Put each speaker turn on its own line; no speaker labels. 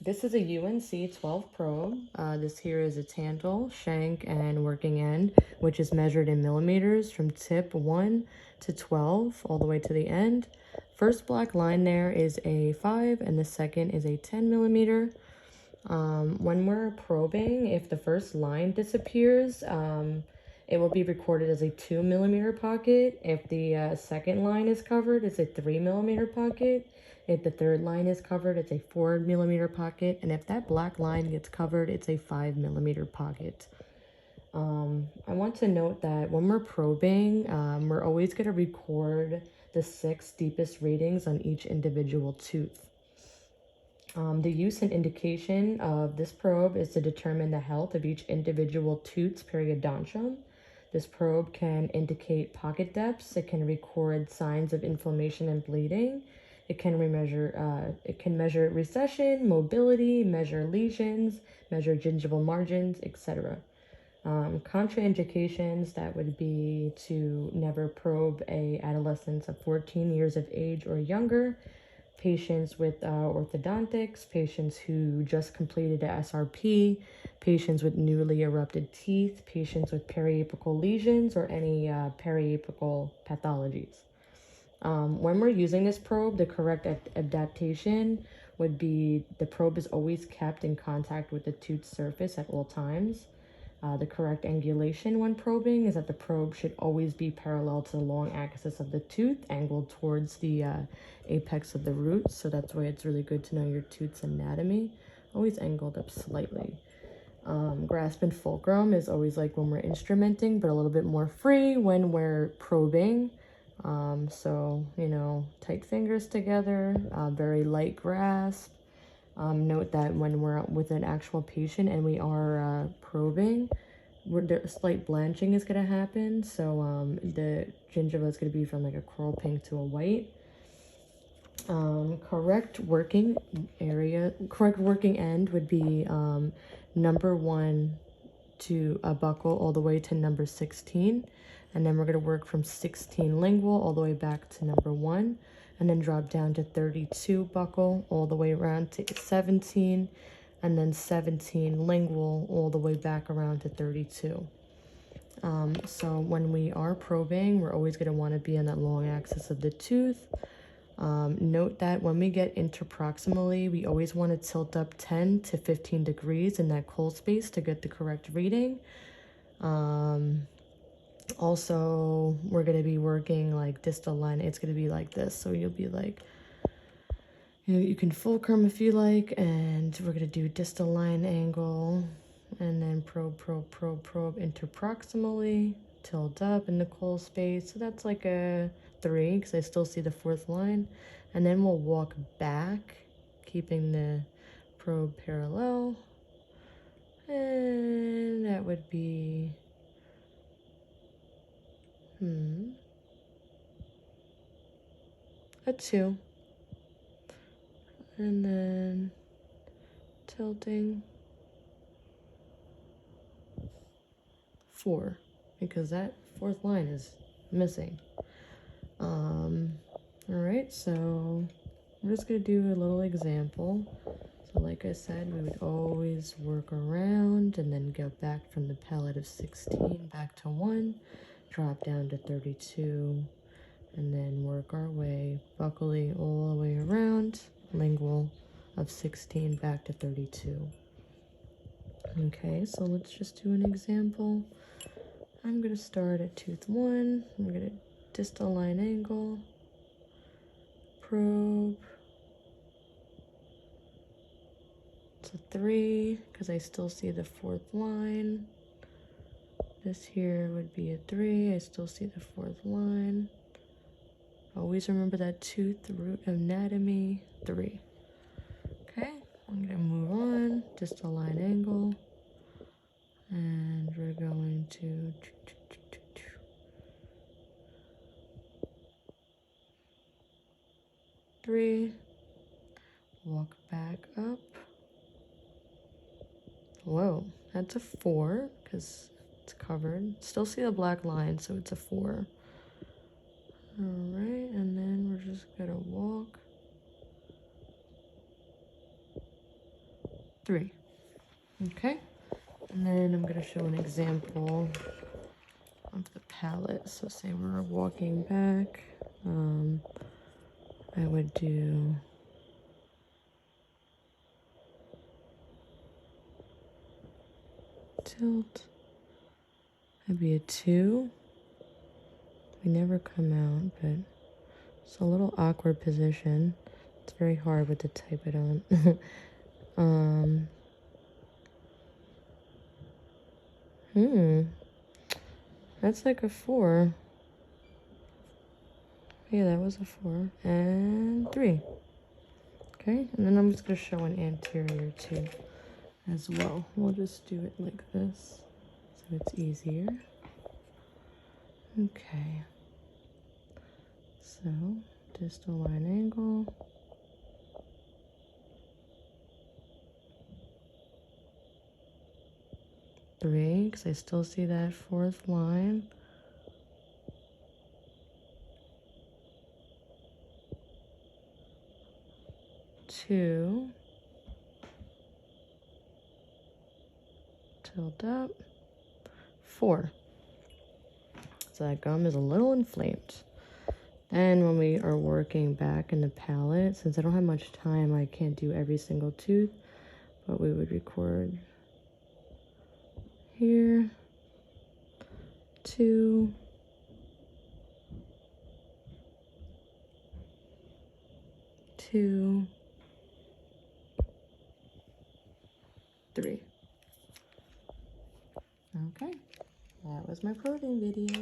This is a UNC 12 probe. This here is its handle, shank, and working end, which is measured in millimeters from tip 1 to 12 all the way to the end. First black line there is a 5 and the second is a 10 millimeter. When we're probing, if the first line disappears, it will be recorded as a 2 millimeter pocket. If the second line is covered, it's a 3 millimeter pocket. If the third line is covered, it's a 4 millimeter pocket. And if that black line gets covered, it's a 5 millimeter pocket. I want to note that when we're probing, we're always going to record the 6 deepest readings on each individual tooth. The use and indication of this probe is to determine the health of each individual tooth's periodontium. This probe can indicate pocket depths. It can record signs of inflammation and bleeding. It can measure recession, mobility, measure lesions, measure gingival margins, etc. Contraindications, that would be to never probe a adolescent of 14 years of age or younger, patients with orthodontics, patients who just completed a SRP, patients with newly erupted teeth, patients with periapical lesions, or any periapical pathologies. When we're using this probe, the correct adaptation would be the probe is always kept in contact with the tooth surface at all times. The correct angulation when probing is that the probe should always be parallel to the long axis of the tooth, angled towards the apex of the root. So that's why it's really good to know your tooth's anatomy. Always angled up slightly. Grasp and fulcrum is always like when we're instrumenting, but a little bit more free when we're probing. So, you know, tight fingers together, very light grasp. Note that when we're with an actual patient and we are probing, a slight blanching is going to happen. So the gingiva is going to be from like a coral pink to a white. Correct working end would be number 1 to a buccal all the way to number 16. And then we're going to work from 16 lingual all the way back to number 1. And then drop down to 32 buccal all the way around to 17. And then 17 lingual all the way back around to 32. So when we are probing, we're always going to want to be on that long axis of the tooth. Note that when we get interproximally, we always want to tilt up 10 to 15 degrees in that cold space to get the correct reading. Also, we're going to be working like distal line. It's going to be like this. So you'll be like, you know, you can fulcrum if you like, and we're going to do distal line angle, and then probe interproximally, tilt up in the cold space. So that's like a 3 because I still see the 4th line. And then we'll walk back, keeping the probe parallel. And that would be a 2. And then tilting 4, because that 4th line is missing. All right, so we're just gonna do a little example. So like I said, we would always work around and then go back from the palette of 16 back to 1, drop down to 32, and then work our way buccally all the way around, lingual of 16 back to 32. Okay, so let's just do an example. I'm going to start at tooth 1. I'm going to distal line angle, probe. It's a 3 because I still see the 4th line. This here would be a 3. I still see the 4th line. Always remember that tooth root anatomy, 3. Okay, I'm gonna move on, distal line angle, and we're going to 3, walk back up. Whoa, that's a 4 because it's covered. Still see the black line, so it's a 4. Alright, and then we're just gonna walk 3. Okay, and then I'm gonna show an example of the palette. So say we're walking back, I would do tilt, that'd be a 2. We never come out, but it's a little awkward position. It's very hard with the type it on. That's like a 4. Yeah, that was a 4. And 3. Okay, and then I'm just gonna show an anterior too as well. We'll just do it like this so it's easier. Okay, so distal line angle. 3, because I still see that 4th line. 2, tilt up, 4. So that gum is a little inflamed. Then when we are working back in the palette, since I don't have much time, I can't do every single tooth, but we would record here, 2, 2, 3. Okay, that was my probing video.